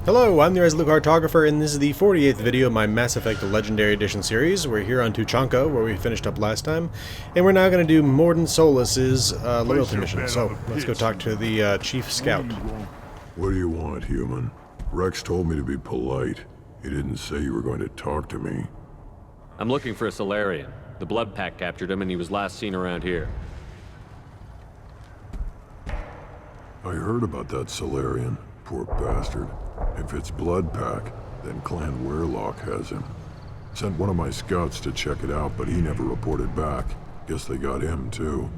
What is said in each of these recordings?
Hello, I'm the Resolute Cartographer, and this is the 48th video of my Mass Effect Legendary Edition series. We're here on Tuchanka, where we finished up last time, and we're now going to do Mordin Solus's loyalty mission. So, let's go talk to the Chief Scout. What do you want, human? Rex told me to be polite. He didn't say you were going to talk to me. I'm looking for a Solarian. The Blood Pack captured him, and he was last seen around here. I heard about that Solarian. Poor bastard. If it's Blood Pack, then Clan Werlock has him. Sent one of my scouts to check it out, but he never reported back. Guess they got him, too.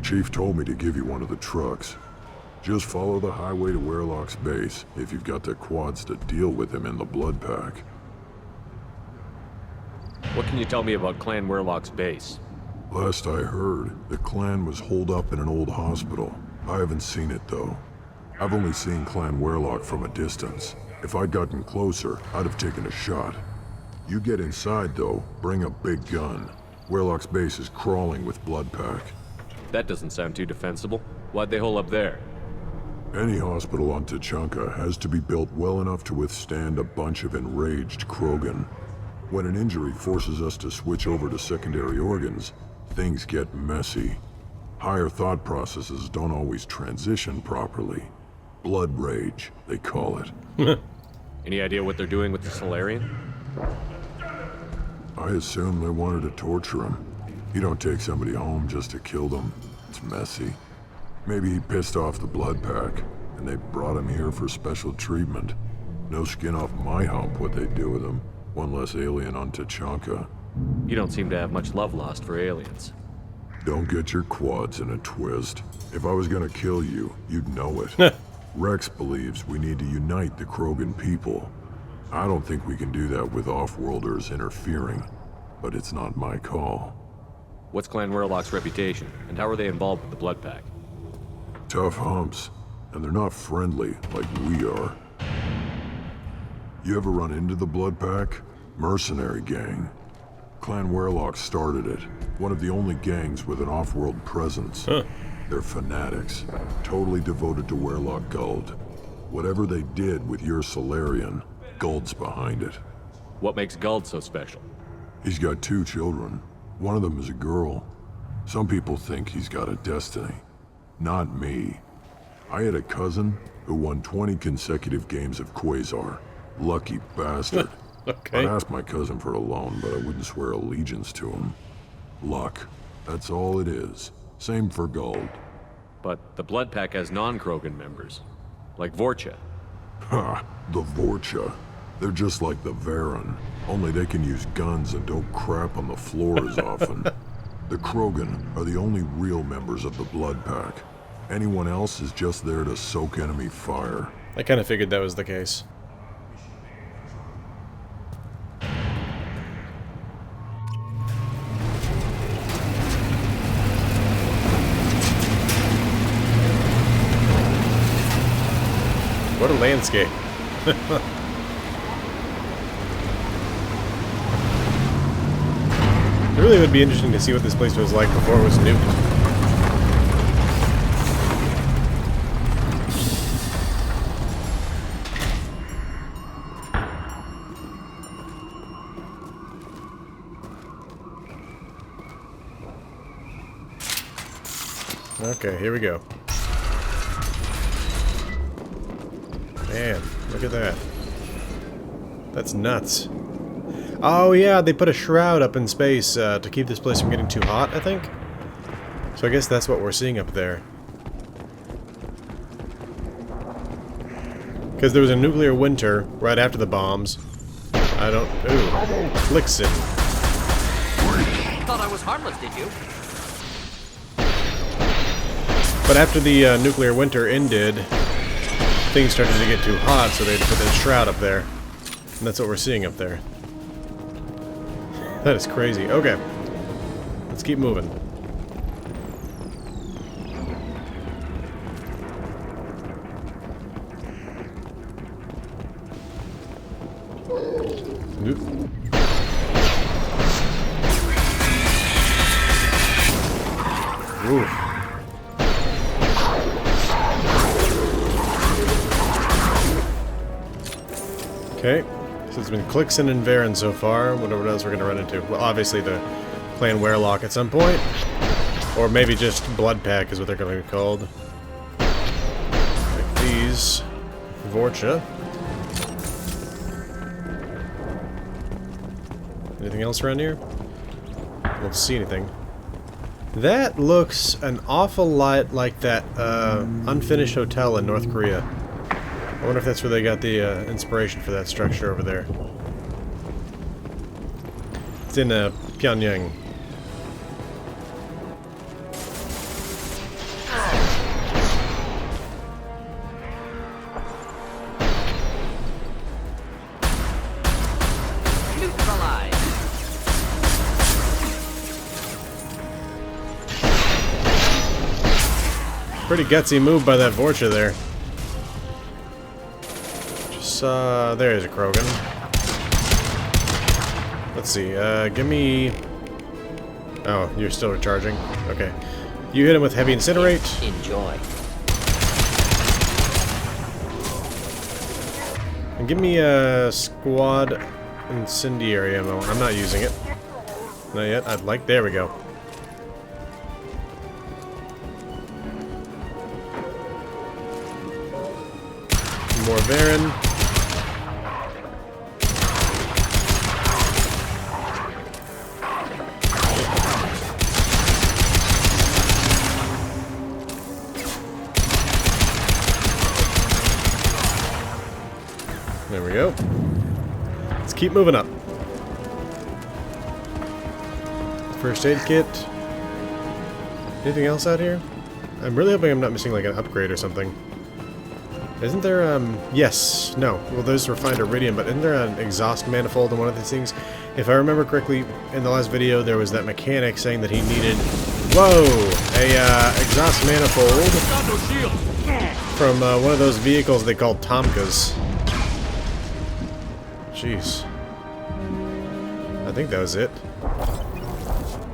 Chief told me to give you one of the trucks. Just follow the highway to Werlock's base, if you've got the quads to deal with him in the Blood Pack. What can you tell me about Clan Werlock's base? Last I heard, the clan was holed up in an old hospital. I haven't seen it, though. I've only seen Clan Werlock from a distance. If I'd gotten closer, I'd have taken a shot. You get inside, though, bring a big gun. Werlock's base is crawling with Blood Pack. That doesn't sound too defensible. Why'd they hole up there? Any hospital on Tuchanka has to be built well enough to withstand a bunch of enraged Krogan. When an injury forces us to switch over to secondary organs, things get messy. Higher thought processes don't always transition properly. Blood rage, they call it. Any idea what they're doing with the Solarian? I assume they wanted to torture him. You don't take somebody home just to kill them. It's messy. Maybe he pissed off the Blood Pack, and they brought him here for special treatment. No skin off my hump what they do with him. One less alien on Tuchanka. You don't seem to have much love lost for aliens. Don't get your quads in a twist. If I was gonna kill you, you'd know it. Rex believes we need to unite the Krogan people. I don't think we can do that with off-worlders interfering, but it's not my call. What's Clan Werlock's reputation, and how are they involved with the Blood Pack? Tough humps, and they're not friendly like we are. You ever run into the Blood Pack? Mercenary gang. Clan Werlock started it. One of the only gangs with an off-world presence. They're fanatics, totally devoted to Werlock Guld. Whatever they did with your Solarian, Guld's behind it. What makes Guld so special? He's got 2 children. One of them is a girl. Some people think he's got a destiny. Not me. I had a cousin who won 20 consecutive games of Quasar. Lucky bastard. Okay. I'd ask my cousin for a loan, but I wouldn't swear allegiance to him. Luck. That's all it is. Same for Guld. But the Blood Pack has non-Krogan members, like Vorcha. Ha! The Vorcha. They're just like the Varen, only they can use guns and don't crap on the floor as often. The Krogan are the only real members of the Blood Pack. Anyone else is just there to soak enemy fire. I kind of figured that was the case. What a landscape. It really would be interesting to see what this place was like before it was nuked. Okay, here we go. Man, look at that. That's nuts. Oh yeah, they put a shroud up in space to keep this place from getting too hot, I think. So I guess that's what we're seeing up there. Because there was a nuclear winter right after the bombs. I don't... Ooh. Flixen. Thought I was harmless, did you? But after the nuclear winter ended, things started to get too hot, so they had to put that shroud up there. And that's what we're seeing up there. That is crazy. Okay. Let's keep moving. Ooh. Okay, so it's been Clixon and Varen so far. Wonder what else we're gonna run into. Well, obviously the Clan Werelock at some point. Or maybe just Blood Pack is what they're gonna be called. Like these. Vorcha. Anything else around here? I don't see anything. That looks an awful lot like that unfinished hotel in North Korea. I wonder if that's where they got the inspiration for that structure over there. It's in Pyongyang. Pretty gutsy move by that Vorcha there. Just there's a Krogan. Let's see, give me... Oh, you're still recharging? Okay. You hit him with heavy incinerate. Enjoy. And give me a squad incendiary ammo. I'm not using it. Not yet. I'd like... There we go. More Varen. There we go. Let's keep moving up. First aid kit. Anything else out here? I'm really hoping I'm not missing like an upgrade or something. Isn't there, yes, no. Well, there's refined iridium, but isn't there an exhaust manifold in one of these things? If I remember correctly, in the last video, there was that mechanic saying that he needed, whoa, a, exhaust manifold from, one of those vehicles they called Tomkas. Jeez. I think that was it.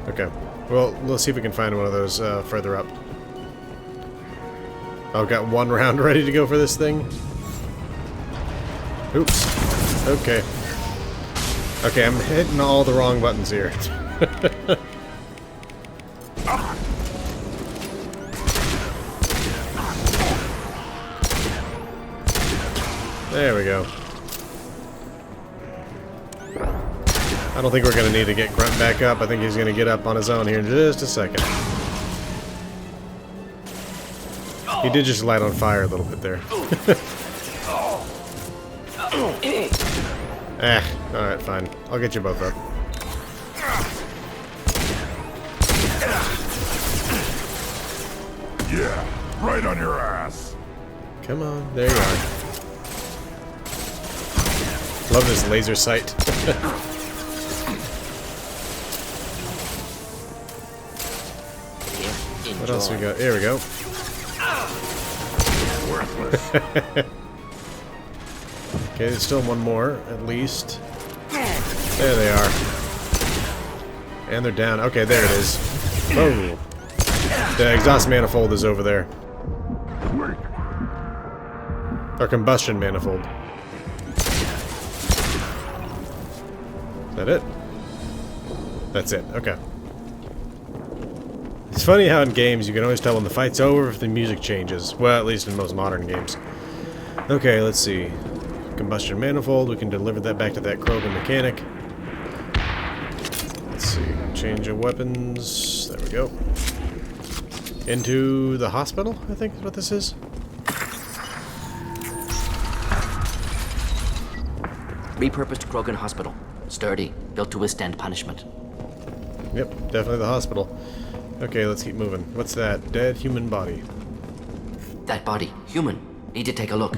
Okay. Well, let's see if we can find one of those, further up. Oh, got one round ready to go for this thing. Oops. Okay. Okay, I'm hitting all the wrong buttons here. There we go. I don't think we're going to need to get Grunt back up. I think he's going to get up on his own here in just a second. He did just light on fire a little bit there. Alright, fine. I'll get you both up. Yeah, right on your ass. Come on, there you are. Love this laser sight. What else we got? Here we go. Okay, there's still one more, at least. There they are. And they're down. Okay, there it is. Oh. The exhaust manifold is over there. Or combustion manifold. Is that it? That's it. Okay. It's funny how in games you can always tell when the fight's over if the music changes. Well, at least in most modern games. Okay, let's see. Combustion manifold, we can deliver that back to that Krogan mechanic. Let's see. Change of weapons. There we go. Into the hospital, I think is what this is. Repurposed Krogan hospital. Sturdy, built to withstand punishment. Yep, definitely the hospital. Okay, let's keep moving. What's that? Dead human body. That body, human. Need to take a look.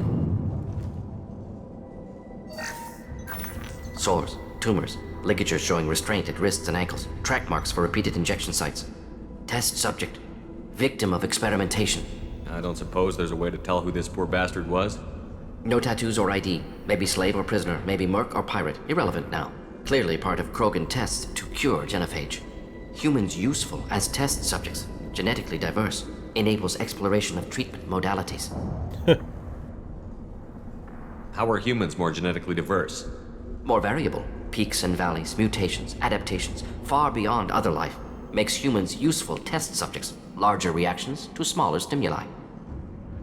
Sores, tumors, ligatures showing restraint at wrists and ankles, track marks for repeated injection sites. Test subject. Victim of experimentation. I don't suppose there's a way to tell who this poor bastard was? No tattoos or ID. Maybe slave or prisoner, maybe merc or pirate. Irrelevant now. Clearly part of Krogan tests to cure genophage. Humans useful as test subjects, genetically diverse, enables exploration of treatment modalities. How are humans more genetically diverse? More variable. Peaks and valleys, mutations, adaptations, far beyond other life, makes humans useful test subjects. Larger reactions to smaller stimuli.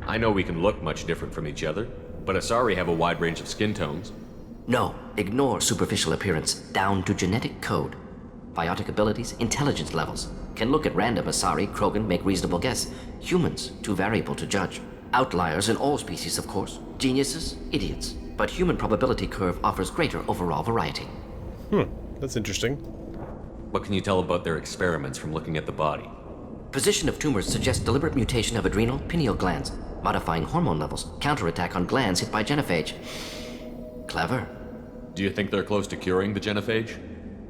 I know we can look much different from each other, but Asari have a wide range of skin tones. No, ignore superficial appearance, down to genetic code. Biotic abilities, intelligence levels. Can look at random Asari, Krogan, make reasonable guess. Humans, too variable to judge. Outliers in all species, of course. Geniuses, idiots. But human probability curve offers greater overall variety. That's interesting. What can you tell about their experiments from looking at the body? Position of tumors suggests deliberate mutation of adrenal, pineal glands, modifying hormone levels, counterattack on glands hit by genophage. Clever. Do you think they're close to curing the genophage?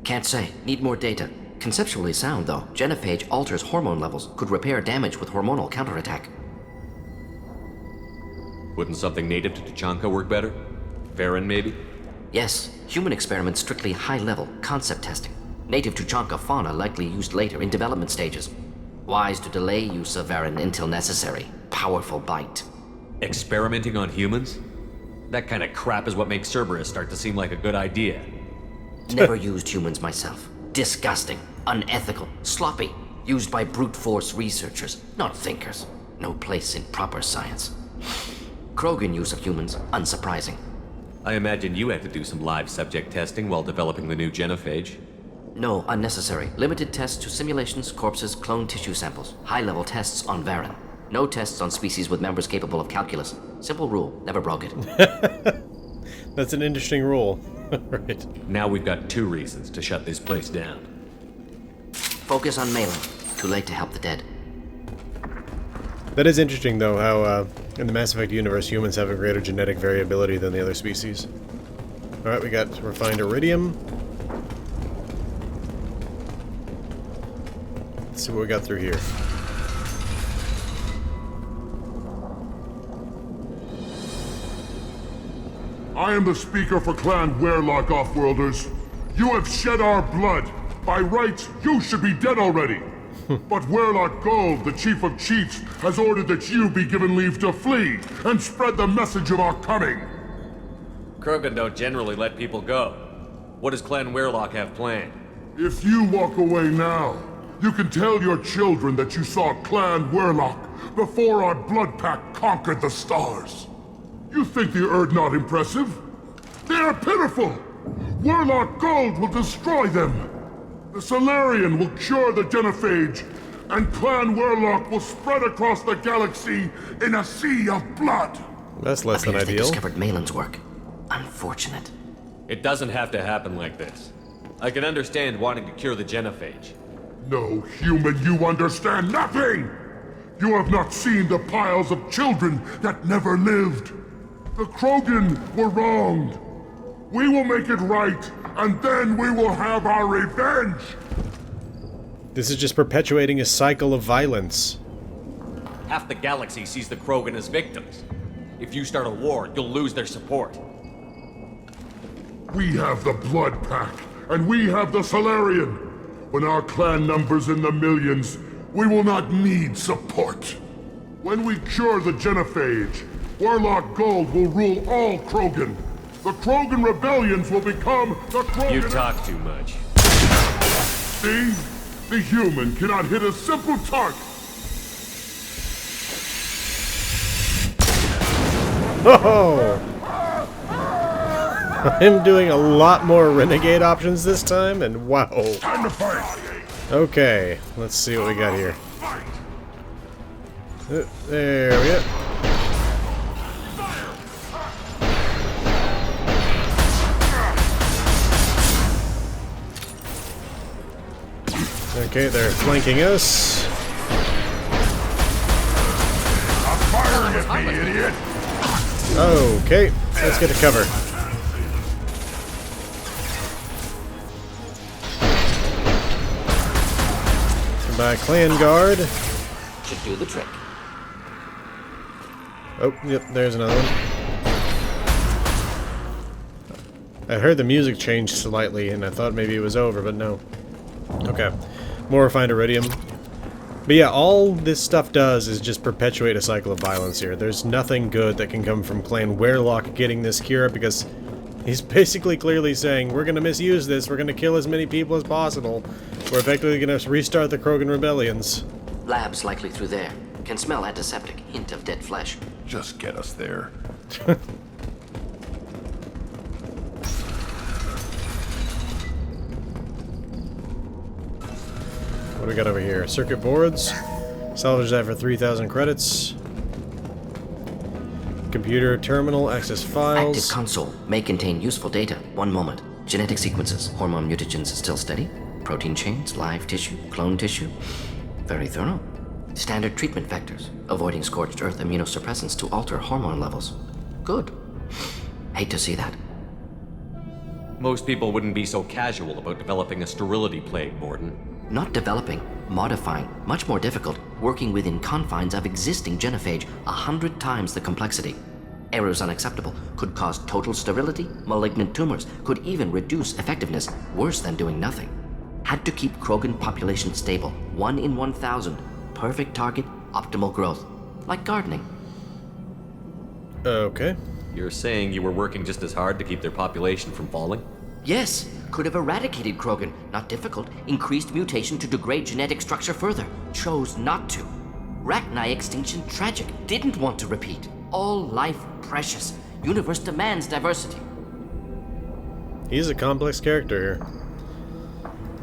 Can't say. Need more data. Conceptually sound, though. Genophage alters hormone levels, could repair damage with hormonal counterattack. Wouldn't something native to Tuchanka work better? Farron, maybe? Yes, human experiments strictly high-level, concept testing. Native Tuchanka fauna likely used later in development stages. Wise to delay use of Varan until necessary. Powerful bite. Experimenting on humans? That kind of crap is what makes Cerberus start to seem like a good idea. Never used humans myself. Disgusting, unethical, sloppy. Used by brute force researchers, not thinkers. No place in proper science. Krogan use of humans, unsurprising. I imagine you had to do some live subject testing while developing the new genophage. No, unnecessary. Limited tests to simulations, corpses, cloned tissue samples. High-level tests on Varan. No tests on species with members capable of calculus. Simple rule, never broke it. That's an interesting rule. Right. Now we've got 2 reasons to shut this place down. Focus on Maelon. Too late to help the dead. That is interesting, though, how in the Mass Effect universe, humans have a greater genetic variability than the other species. Alright, we got refined iridium. Let's see what we got through here. I am the speaker for Clan Werlock, Offworlders. You have shed our blood. By rights, you should be dead already. But Werlock Gold, the Chief of Chiefs, has ordered that you be given leave to flee and spread the message of our coming. Krogan don't generally let people go. What does Clan Werlock have planned? If you walk away now, you can tell your children that you saw Clan Werlock before our blood pack conquered the stars. You think the Erd not impressive? They are pitiful! Werlock Gold will destroy them! The Solarian will cure the genophage, and Clan Werlock will spread across the galaxy in a sea of blood! That's less than Appears they ideal. discovered Maelon's work. Unfortunate. It doesn't have to happen like this. I can understand wanting to cure the genophage. No, human, you understand nothing! You have not seen the piles of children that never lived. The Krogan were wronged. We will make it right, and then we will have our revenge! This is just perpetuating a cycle of violence. Half the galaxy sees the Krogan as victims. If you start a war, you'll lose their support. We have the Blood Pack, and we have the Solarian. When our clan numbers in the millions, we will not need support. When we cure the genophage, Werlock Gold will rule all Krogan. The Krogan rebellions will become the Krogan... You talk too much. See? The human cannot hit a simple target. Oh! I'm doing a lot more renegade options this time, and wow. Time to fight! Okay, let's see what we got here. There we go. Okay, they're flanking us. Stop firing at me, idiot! Okay, let's get to cover. By Clan Guard. Should do the trick. Oh, yep, there's another one. I heard the music change slightly, and I thought maybe it was over, but no. Okay, more refined iridium. But yeah, all this stuff does is just perpetuate a cycle of violence here. There's nothing good that can come from Clan Werlock getting this cure, because he's basically clearly saying, we're going to misuse this, we're going to kill as many people as possible, we're effectively going to restart the Krogan rebellions. Labs likely through there. Can smell antiseptic, hint of dead flesh. Just get us there. What do we got over here? Circuit boards. Salvage that for 3,000 credits. Computer terminal, access files. Active console may contain useful data. One moment. Genetic sequences, hormone mutagens still steady. Protein chains, live tissue, clone tissue. Very thorough. Standard treatment vectors, avoiding scorched earth immunosuppressants to alter hormone levels. Good. Hate to see that. Most people wouldn't be so casual about developing a sterility plague, Mordin. Not developing, modifying, much more difficult, working within confines of existing genophage, 100 times the complexity. Errors unacceptable, could cause total sterility, malignant tumors, could even reduce effectiveness, worse than doing nothing. Had to keep Krogan population stable, 1 in 1,000. Perfect target, optimal growth. Like gardening. Okay. You're saying you were working just as hard to keep their population from falling? Yes, could have eradicated Krogan. Not difficult. Increased mutation to degrade genetic structure further. Chose not to. Rachni extinction tragic. Didn't want to repeat. All life precious. Universe demands diversity. He's a complex character here.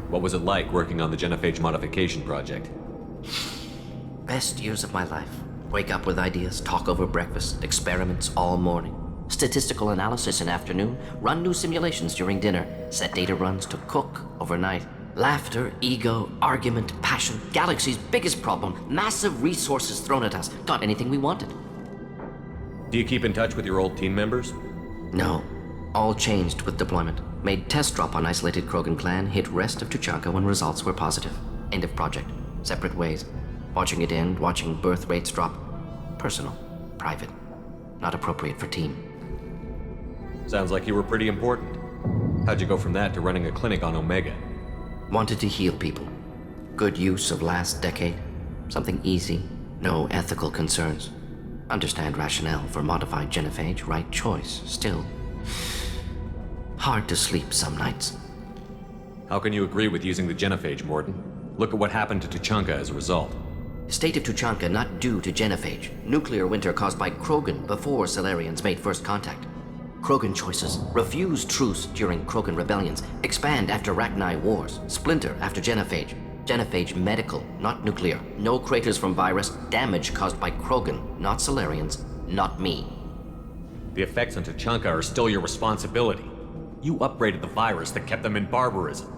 What was it like working on the genophage modification project? Best years of my life. Wake up with ideas, talk over breakfast, experiments all morning. Statistical analysis in afternoon, run new simulations during dinner, set data runs to cook overnight. Laughter, ego, argument, passion, galaxy's biggest problem, massive resources thrown at us. Got anything we wanted. Do you keep in touch with your old team members? No. All changed with deployment. Made test drop on isolated Krogan clan, hit rest of Tuchanka when results were positive. End of project. Separate ways. Watching it end, watching birth rates drop. Personal. Private. Not appropriate for team. Sounds like you were pretty important. How'd you go from that to running a clinic on Omega? Wanted to heal people. Good use of last decade. Something easy. No ethical concerns. Understand rationale for modified genophage. Right choice. Still. Hard to sleep some nights. How can you agree with using the genophage, Mordin? Look at what happened to Tuchanka as a result. State of Tuchanka not due to genophage. Nuclear winter caused by Krogan before Salarians made first contact. Krogan choices. Refuse truce during Krogan rebellions. Expand after Rachni wars. Splinter after genophage. Genophage medical, not nuclear. No craters from virus. Damage caused by Krogan, not Salarians, not me. The effects on Tuchanka are still your responsibility. You upgraded the virus that kept them in barbarism.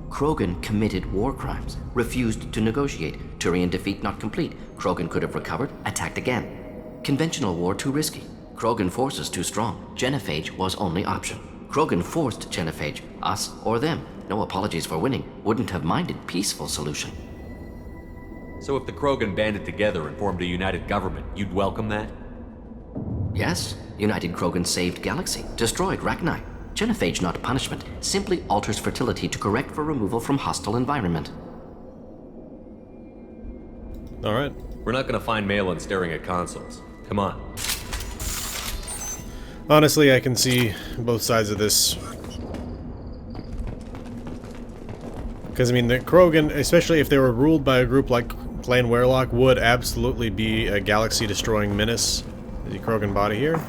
Krogan committed war crimes. Refused to negotiate. Turian defeat not complete. Krogan could have recovered, attacked again. Conventional war too risky. Krogan forces too strong. Genophage was only option. Krogan forced genophage. Us or them. No apologies for winning. Wouldn't have minded peaceful solution. So if the Krogan banded together and formed a united government, you'd welcome that? Yes. United Krogan saved Galaxy. Destroyed Rachni. Genophage not punishment. Simply alters fertility to correct for removal from hostile environment. Alright. We're not gonna find Maelon staring at consoles. Come on. Honestly, I can see both sides of this. Because, I mean, the Krogan, especially if they were ruled by a group like Clan Werlock, would absolutely be a galaxy-destroying menace. The Krogan body here.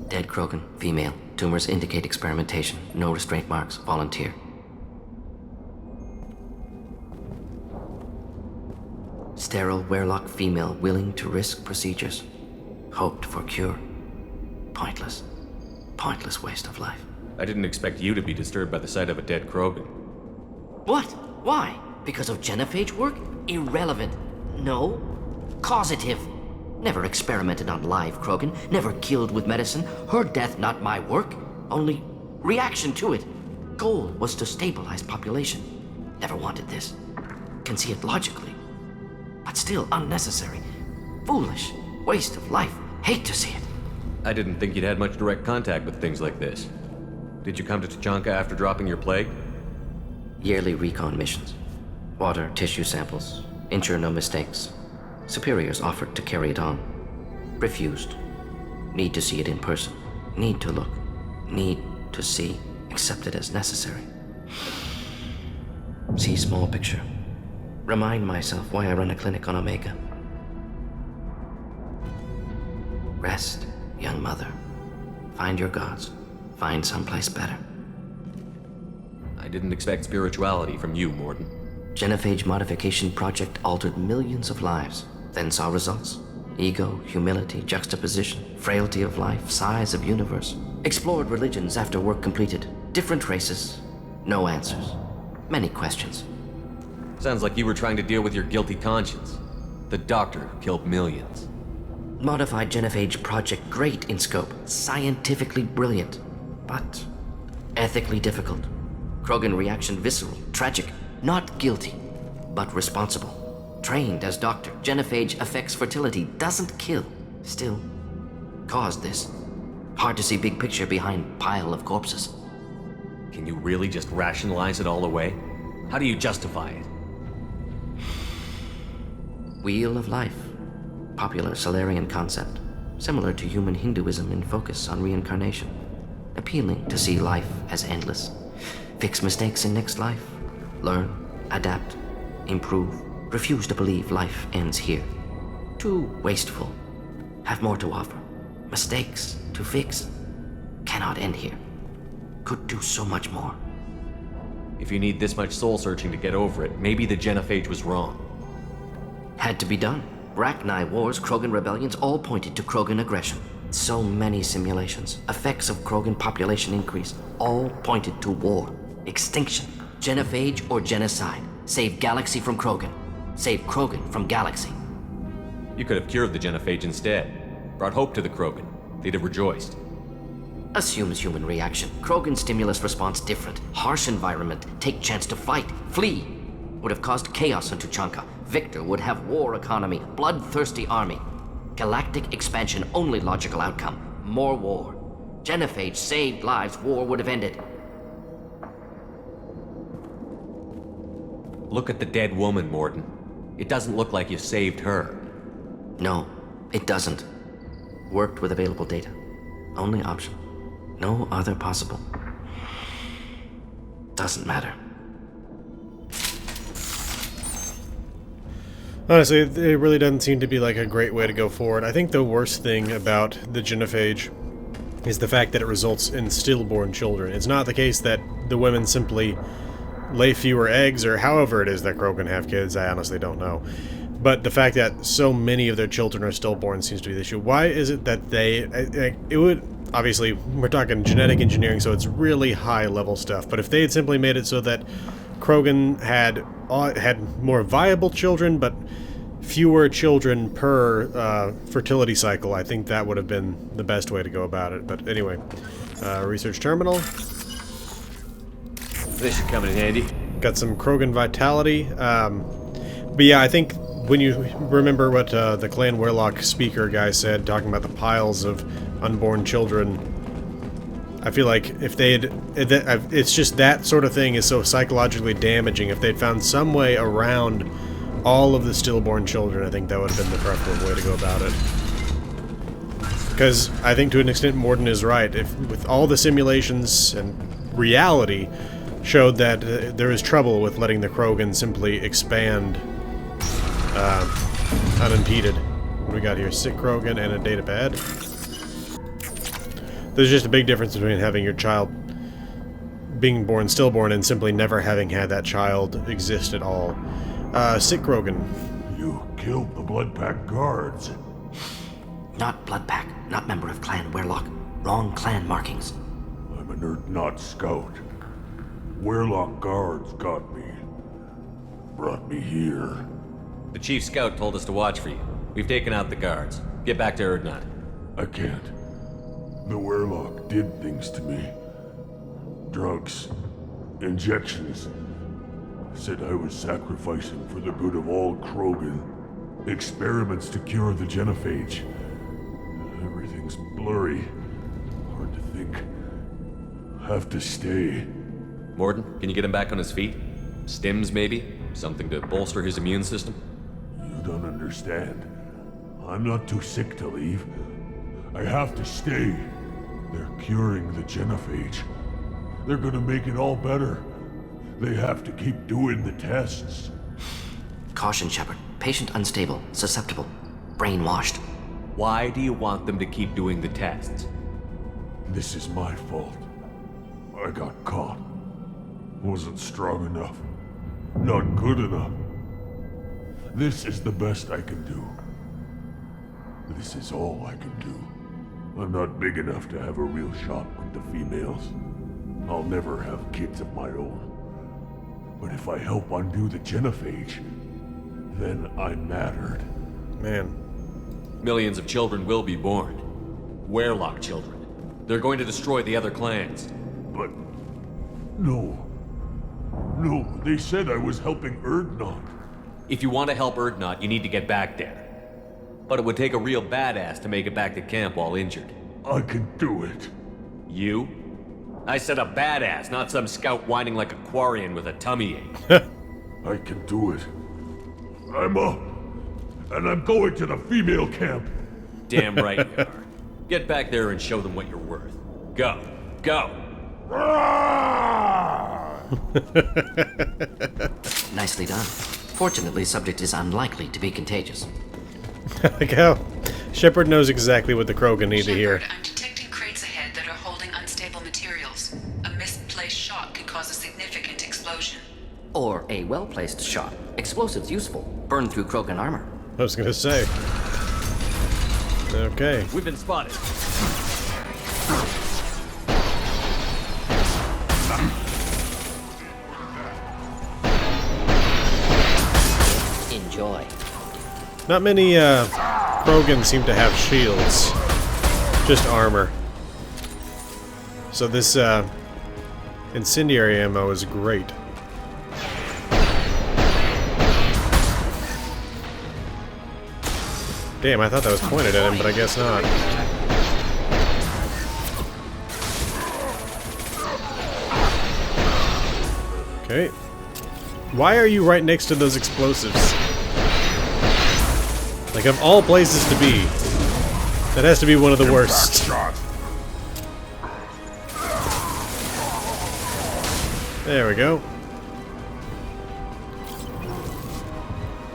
Dead Krogan, female. Tumors indicate experimentation. No restraint marks. Volunteer. Sterile Werlock female willing to risk procedures. Hoped for cure. Pointless. Pointless waste of life. I didn't expect you to be disturbed by the sight of a dead Krogan. What? Why? Because of genophage work? Irrelevant. No. Causative. Never experimented on live Krogan. Never killed with medicine. Her death not my work. Only reaction to it. Goal was to stabilize population. Never wanted this. Can see it logically. But still unnecessary. Foolish. Waste of life. Hate to see it. I didn't think you'd had much direct contact with things like this. Did you come to Tuchanka after dropping your plague? Yearly recon missions. Water, tissue samples. Ensure no mistakes. Superiors offered to carry it on. Refused. Need to see it in person. Need to look. Need to see. Accepted as necessary. See small picture. Remind myself why I run a clinic on Omega. Rest, young mother. Find your gods. Find someplace better. I didn't expect spirituality from you, Mordin. Genophage modification project altered millions of lives, then saw results. Ego, humility, juxtaposition, frailty of life, size of universe. Explored religions after work completed. Different races. No answers. Many questions. Sounds like you were trying to deal with your guilty conscience. The doctor who killed millions. Modified genophage project great in scope. Scientifically brilliant. But ethically difficult. Krogan reaction visceral, tragic. Not guilty, but responsible. Trained as doctor, genophage affects fertility, doesn't kill. Still, caused this. Hard to see big picture behind pile of corpses. Can you really just rationalize it all away? How do you justify it? Wheel of life. Popular Solarian concept. Similar to human Hinduism in focus on reincarnation. Appealing to see life as endless. Fix mistakes in next life. Learn, adapt, improve. Refuse to believe life ends here. Too wasteful. Have more to offer. Mistakes to fix. Cannot end here. Could do so much more. If you need this much soul searching to get over it, maybe the genophage was wrong. Had to be done. Rachni wars, Krogan rebellions, all pointed to Krogan aggression. So many simulations. Effects of Krogan population increase. All pointed to war. Extinction. Genophage or genocide. Save galaxy from Krogan. Save Krogan from galaxy. You could have cured the genophage instead. Brought hope to the Krogan. They'd have rejoiced. Assumes human reaction. Krogan stimulus response different. Harsh environment. Take chance to fight. Flee. Would have caused chaos in Tuchanka. Victor would have war economy. Bloodthirsty army. Galactic expansion only logical outcome. More war. Genophage saved lives. War would have ended. Look at the dead woman, Mordin. It doesn't look like you saved her. No, it doesn't. Worked with available data. Only option. No other possible. Doesn't matter. Honestly, it really doesn't seem to be like a great way to go forward. I think the worst thing about the genophage is the fact that it results in stillborn children. It's not the case that the women simply lay fewer eggs, or however it is that Krogan have kids, I honestly don't know. But the fact that so many of their children are stillborn seems to be the issue. Why is it that it would, obviously, we're talking genetic engineering, so it's really high-level stuff, but if they had simply made it so that Krogan had more viable children, but fewer children per fertility cycle, I think that would have been the best way to go about it. But anyway, research terminal. This should come in handy. Got some Krogan vitality. But yeah, I think when you remember what the Clan Warlock speaker guy said, talking about the piles of unborn children, I feel like if they'd... It's just that sort of thing is so psychologically damaging. If they'd found some way around all of the stillborn children, I think that would have been the preferable way to go about it. Because I think to an extent Mordin is right. If with all the simulations and reality showed that there is trouble with letting the Krogan simply expand unimpeded. What do we got here? Sick Krogan and a datapad. There's just a big difference between having your child being born stillborn and simply never having had that child exist at all. Sick Krogan. You killed the Blood Pack guards. Not Blood Pack, not member of Clan Warlock. Wrong clan markings. I'm a nerd, not scout. Warlock guards got me. Brought me here. The chief scout told us to watch for you. We've taken out the guards. Get back to Erdnot. I can't. The Warlock did things to me. Drugs. Injections. Said I was sacrificing for the good of all Krogan. Experiments to cure the genophage. Everything's blurry. Hard to think. have to stay. Mordin, can you get him back on his feet? Stims, maybe? Something to bolster his immune system? You don't understand. I'm not too sick to leave. I have to stay. They're curing the genophage. They're gonna make it all better. They have to keep doing the tests. Caution, Shepard. Patient unstable, susceptible, brainwashed. Why do you want them to keep doing the tests? This is my fault. I got caught. Wasn't strong enough. Not good enough. This is the best I can do. This is all I can do. I'm not big enough to have a real shot with the females. I'll never have kids of my own. But if I help undo the genophage, then I'm mattered. Man. Millions of children will be born. Werlock children. They're going to destroy the other clans. But... no. No, they said I was helping Erdnot. If you want to help Erdnot, you need to get back there. But it would take a real badass to make it back to camp while injured. I can do it. You? I said a badass, not some scout whining like a Quarian with a tummy ache. I can do it. I'm up. And I'm going to the female camp. Damn right you are. Get back there and show them what you're worth. Go. Go! Nicely done. Fortunately, subject is unlikely to be contagious. Like how Shepard knows exactly what the Krogan need to hear. I'm detecting crates ahead that are holding unstable materials. A misplaced shot can cause a significant explosion. Or a well-placed shot. Explosives useful. Burn through Krogan armor. I was gonna say. Okay. We've been spotted. Enjoy. Not many Krogan seem to have shields. Just armor. So this incendiary ammo is great. Damn, I thought that was pointed at him, but I guess not. Okay. Why are you right next to those explosives? Like, of all places to be, that has to be one of the worst. There we go.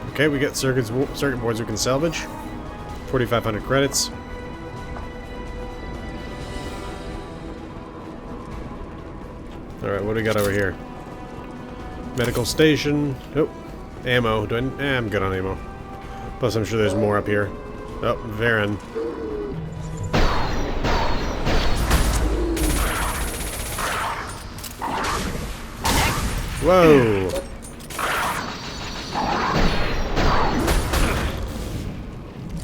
Okay, we got circuit boards we can salvage. 4,500 credits. Alright, what do we got over here? Medical station. Oh, ammo. I'm good on ammo. Plus, I'm sure there's more up here. Oh, Varen. Whoa!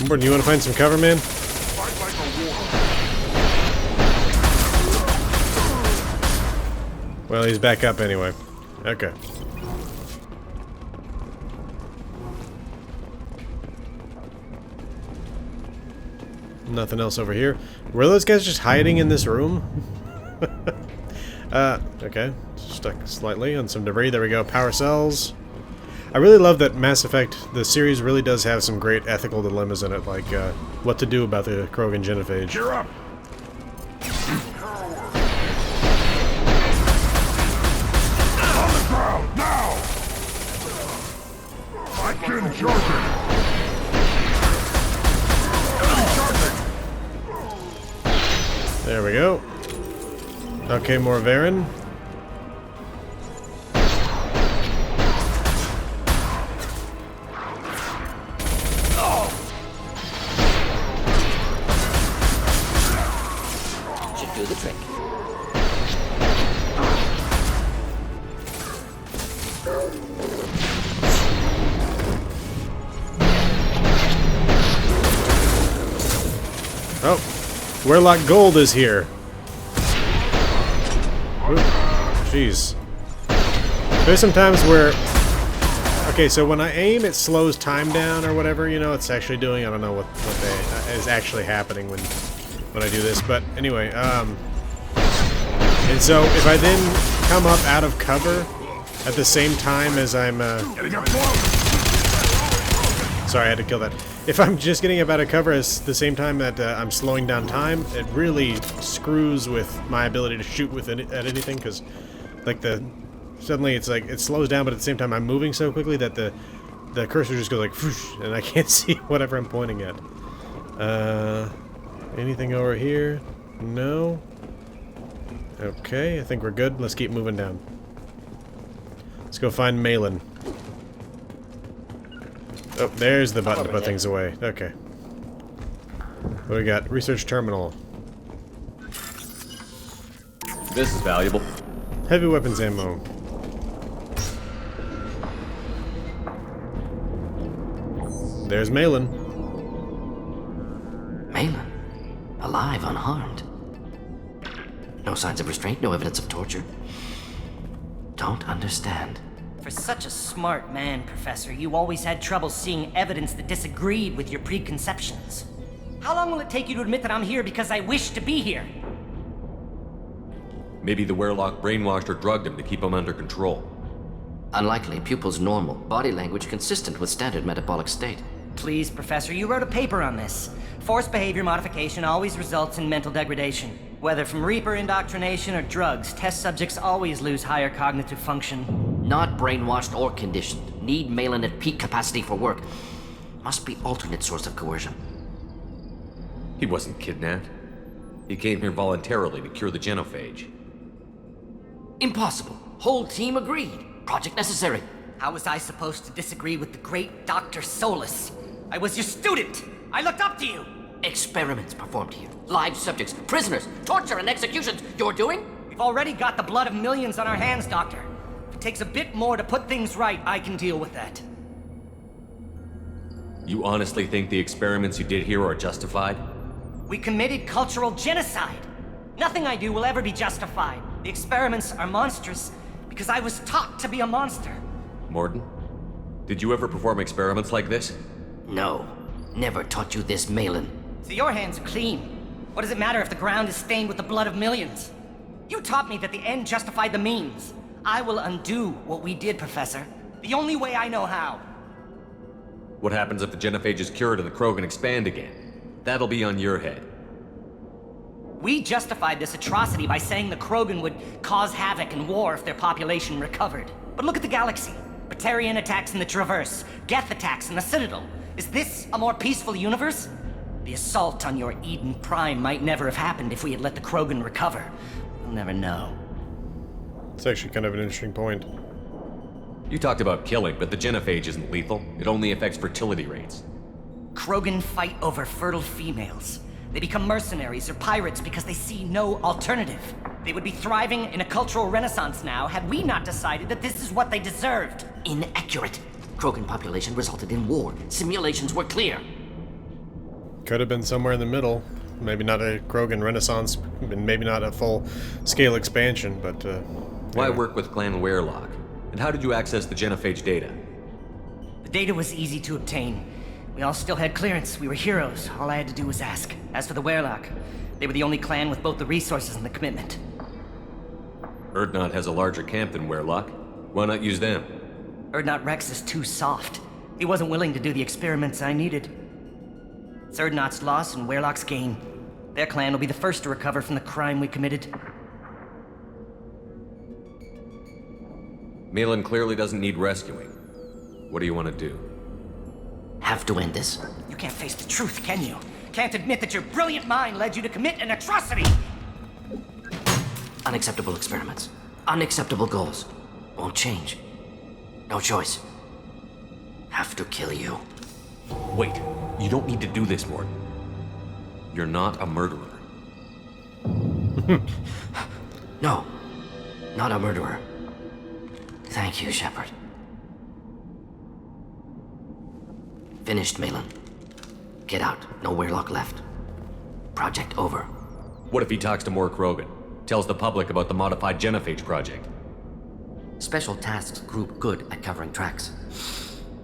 Mordin, you want to find some cover, man? Well, he's back up anyway. Okay. Nothing else over here. Were those guys just hiding in this room? Okay. Stuck slightly on some debris. There we go. Power cells. I really love that Mass Effect, the series really does have some great ethical dilemmas in it, like what to do about the Krogan genophage. You're up. On the ground, now! I can charge it! There we go. Okay, more Varen. Should do the trick. Oh, Werlock Gold is here. Ooh, jeez. There's some times where... Okay, so when I aim, it slows time down or whatever, you know, it's actually doing. I don't know what is actually happening when I do this. But anyway, And so, if I then come up out of cover at the same time as I'm... Sorry, I had to kill that. If I'm just getting up out of cover at the same time that I'm slowing down time, it really screws with my ability to shoot with at anything, because like suddenly it's like it slows down, but at the same time I'm moving so quickly that the cursor just goes like whoosh, and I can't see whatever I'm pointing at. Anything over here? No. Okay, I think we're good. Let's keep moving down. Let's go find Maelon. Oh, there's the button to put things away. Okay. What do we got? Research terminal. This is valuable. Heavy weapons ammo. There's Maelon. Maelon? Alive, unharmed. No signs of restraint, no evidence of torture. Don't understand. For such a smart man, Professor, you always had trouble seeing evidence that disagreed with your preconceptions. How long will it take you to admit that I'm here because I wish to be here? Maybe the Werlock brainwashed or drugged him to keep him under control. Unlikely. Pupil's normal. Body language consistent with standard metabolic state. Please, Professor, you wrote a paper on this. Forced behavior modification always results in mental degradation. Whether from Reaper indoctrination or drugs, test subjects always lose higher cognitive function. Not brainwashed or conditioned. Need Maelon at peak capacity for work. Must be alternate source of coercion. He wasn't kidnapped. He came here voluntarily to cure the genophage. Impossible. Whole team agreed. Project necessary. How was I supposed to disagree with the great Dr. Solus? I was your student! I looked up to you! Experiments performed here. Live subjects, prisoners, torture and executions. You're doing? We've already got the blood of millions on our hands, Doctor. If it takes a bit more to put things right, I can deal with that. You honestly think the experiments you did here are justified? We committed cultural genocide. Nothing I do will ever be justified. The experiments are monstrous because I was taught to be a monster. Mordin, did you ever perform experiments like this? No. Never taught you this, Maelon. So your hands are clean. What does it matter if the ground is stained with the blood of millions? You taught me that the end justified the means. I will undo what we did, Professor. The only way I know how. What happens if the genophage is cured and the Krogan expand again? That'll be on your head. We justified this atrocity by saying the Krogan would cause havoc and war if their population recovered. But look at the galaxy. Batarian attacks in the Traverse, Geth attacks in the Citadel. Is this a more peaceful universe? The assault on your Eden Prime might never have happened if we had let the Krogan recover. We'll never know. It's actually kind of an interesting point. You talked about killing, but the genophage isn't lethal. It only affects fertility rates. Krogan fight over fertile females. They become mercenaries or pirates because they see no alternative. They would be thriving in a cultural renaissance now had we not decided that this is what they deserved. Inaccurate. Krogan population resulted in war. Simulations were clear. Could have been somewhere in the middle. Maybe not a Krogan renaissance, and maybe not a full-scale expansion, but, Why work with Clan Werlock? And how did you access the genophage data? The data was easy to obtain. We all still had clearance. We were heroes. All I had to do was ask. As for the Werlock, they were the only clan with both the resources and the commitment. Urdnot has a larger camp than Werlock. Why not use them? Urdnot Rex is too soft. He wasn't willing to do the experiments I needed. It's Urdnot's loss and Werlock's gain. Their clan will be the first to recover from the crime we committed. Maelon clearly doesn't need rescuing. What do you want to do? Have to end this. You can't face the truth, can you? Can't admit that your brilliant mind led you to commit an atrocity! Unacceptable experiments. Unacceptable goals. Won't change. No choice. Have to kill you. Wait, you don't need to do this, Mordin. You're not a murderer. No. Not a murderer. Thank you, Shepard. Finished, Maelon. Get out. No Werlock left. Project over. What if he talks to more Krogan? Tells the public about the modified genophage project? Special tasks group good at covering tracks.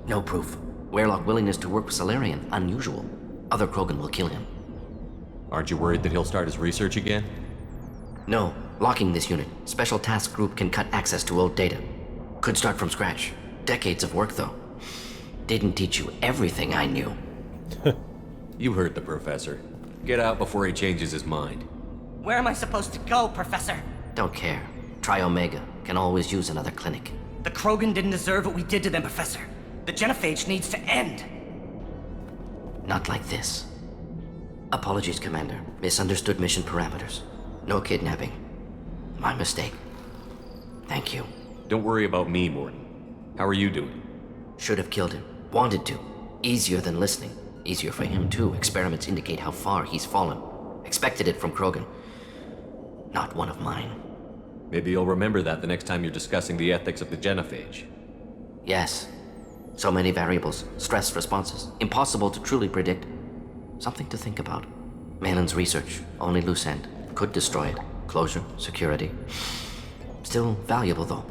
No proof. Werlock willingness to work with Salarian, unusual. Other Krogan will kill him. Aren't you worried that he'll start his research again? No, locking this unit. Special task group can cut access to old data. Could start from scratch. Decades of work, though. Didn't teach you everything I knew. You heard the professor. Get out before he changes his mind. Where am I supposed to go, Professor? Don't care. Try Omega. Can always use another clinic. The Krogan didn't deserve what we did to them, Professor. The genophage needs to end. Not like this. Apologies, Commander. Misunderstood mission parameters. No kidnapping. My mistake. Thank you. Don't worry about me, Mordin. How are you doing? Should have killed him. Wanted to. Easier than listening. Easier for him, too. Experiments indicate how far he's fallen. Expected it from Krogan. Not one of mine. Maybe you'll remember that the next time you're discussing the ethics of the genophage. Yes. So many variables. Stress responses. Impossible to truly predict. Something to think about. Maelon's research. Only loose end. Could destroy it. Closure. Security. Still valuable, though.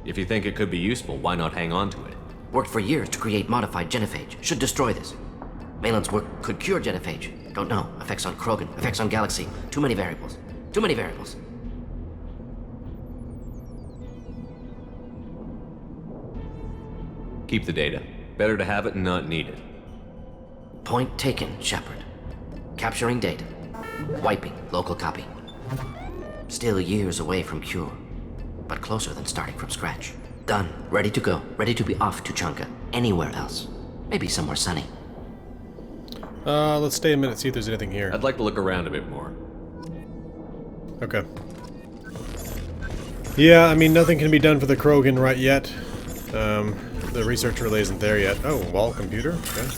If you think it could be useful, why not hang on to it? Worked for years to create modified genophage. Should destroy this. Maelon's work could cure genophage. Don't know. Effects on Krogan. Effects on Galaxy. Too many variables. Too many variables. Keep the data. Better to have it and not need it. Point taken, Shepard. Capturing data. Wiping local copy. Still years away from cure, but closer than starting from scratch. Done. Ready to go. Ready to be off Tuchanka. Anywhere else. Maybe somewhere sunny. Let's stay a minute, see if there's anything here. I'd like to look around a bit more. Okay. Yeah, I mean, nothing can be done for the Krogan right yet. The research relay isn't there yet. Oh, wall computer. Okay.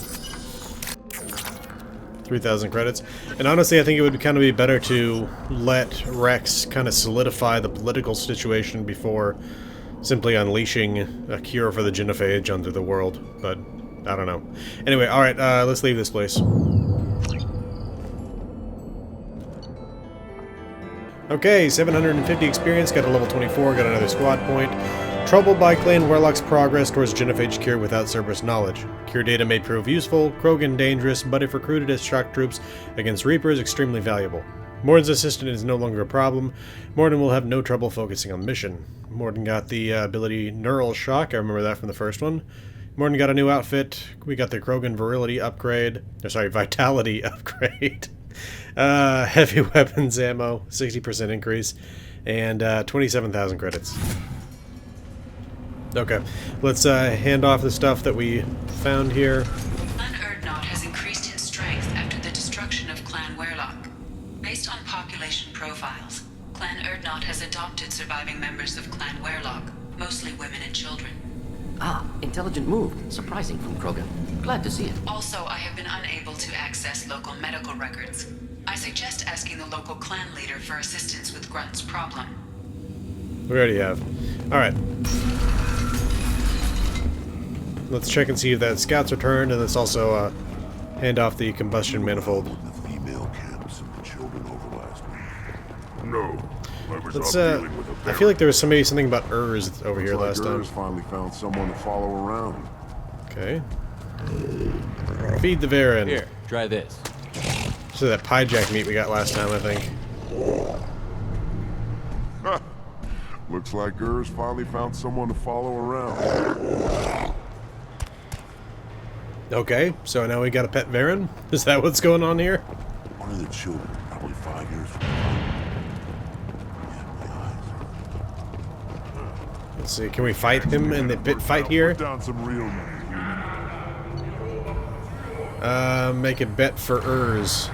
3,000 credits. And honestly, I think it would kind of be better to let Rex kind of solidify the political situation before simply unleashing a cure for the genophage onto the world. But, I don't know. Anyway, alright, let's leave this place. Okay, 750 experience, got a level 24, got another squad point. Troubled by Clan Warlock's progress towards genophage cure without Cerberus knowledge. Cure data may prove useful, Krogan dangerous, but if recruited as shock troops against Reapers, extremely valuable. Mordin's assistant is no longer a problem. Mordin will have no trouble focusing on the mission. Mordin got the ability Neural Shock, I remember that from the first one. Mordin got a new outfit, we got the Krogan Virility upgrade, or sorry, Vitality upgrade. Heavy weapons ammo, 60% increase, and 27,000 credits. Okay, let's hand off the stuff that we found here. Clan Urdnot has increased in strength after the destruction of Clan Werlock. Based on population profiles, Clan Urdnot has adopted surviving members of Clan Werlock, mostly women and children. Ah, intelligent move. Surprising from Krogan. Glad to see it. Also, I have been unable to access local medical records. I suggest asking the local clan leader for assistance with Grunt's problem. We already have. Alright. Let's check and see if that scout's returned, and let's also hand off the combustion manifold. The female camps and the children over last week. No. I was Let's, out dealing with a I feel like there was something about Urs over here Looks last like time. Urs finally found someone to follow around. Okay. Feed the Varen. Here, try this. So that pie jack meat we got last time, I think. Looks like Urs finally found someone to follow around. Okay, so now we got a pet Varen? Is that what's going on here? One of the children, probably 5 years from now. Let's see, can we fight him in the pit fight here? Put down some real money. Make a bet for Urs.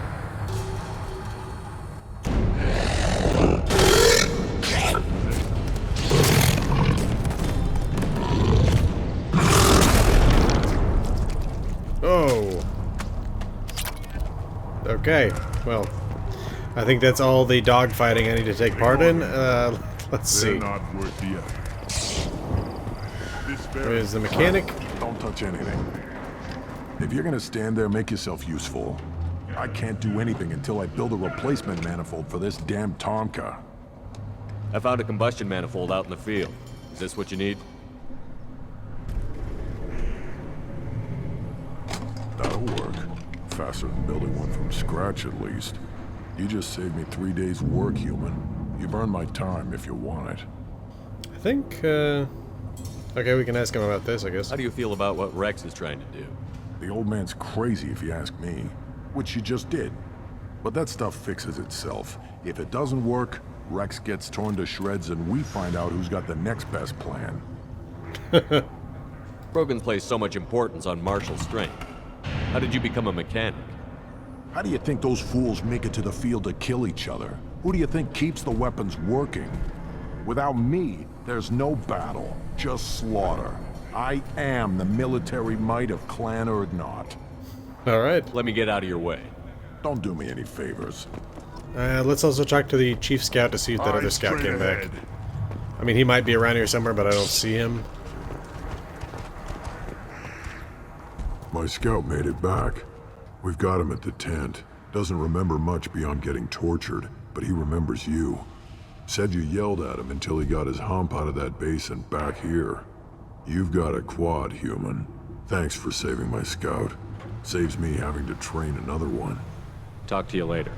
Oh. Okay, well, I think that's all the dogfighting I need to take part in. Let's see. They're not worth the effort. This Where's the mechanic? Don't touch anything. If you're gonna stand there, make yourself useful. I can't do anything until I build a replacement manifold for this damn Tonka. I found a combustion manifold out in the field. Is this what you need? That'll work. Faster than building one from scratch, at least. You just saved me 3 days' work, human. You've earned my time if you want it. I think, okay, we can ask him about this, I guess. How do you feel about what Rex is trying to do? The old man's crazy if you ask me, which you just did. But that stuff fixes itself. If it doesn't work, Rex gets torn to shreds and we find out who's got the next best plan. Krogan place so much importance on martial strength. How did you become a mechanic? How do you think those fools make it to the field to kill each other? Who do you think keeps the weapons working? Without me, there's no battle, just slaughter. I am the military might of Clan Urdnot. Alright. Let me get out of your way. Don't do me any favors. Let's also talk to the Chief Scout to see if that other scout came back. I mean, he might be around here somewhere, but I don't see him. My scout made it back. We've got him at the tent. Doesn't remember much beyond getting tortured, but he remembers you. Said you yelled at him until he got his hump out of that basin back here. You've got a quad, human. Thanks for saving my scout. Saves me having to train another one. Talk to you later.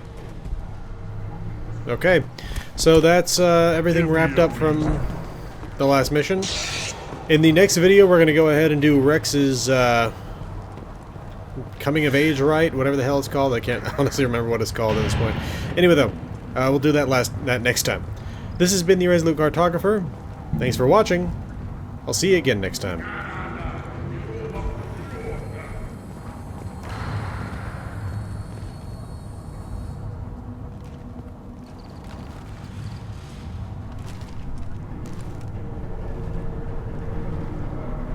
Okay, so that's everything wrapped up from the last mission. In the next video, we're going to go ahead and do Rex's coming of age rite, whatever the hell it's called. I can't honestly remember what it's called at this point. Anyway, though, we'll do that next time. This has been the Resolute Cartographer. Thanks for watching. I'll see you again next time.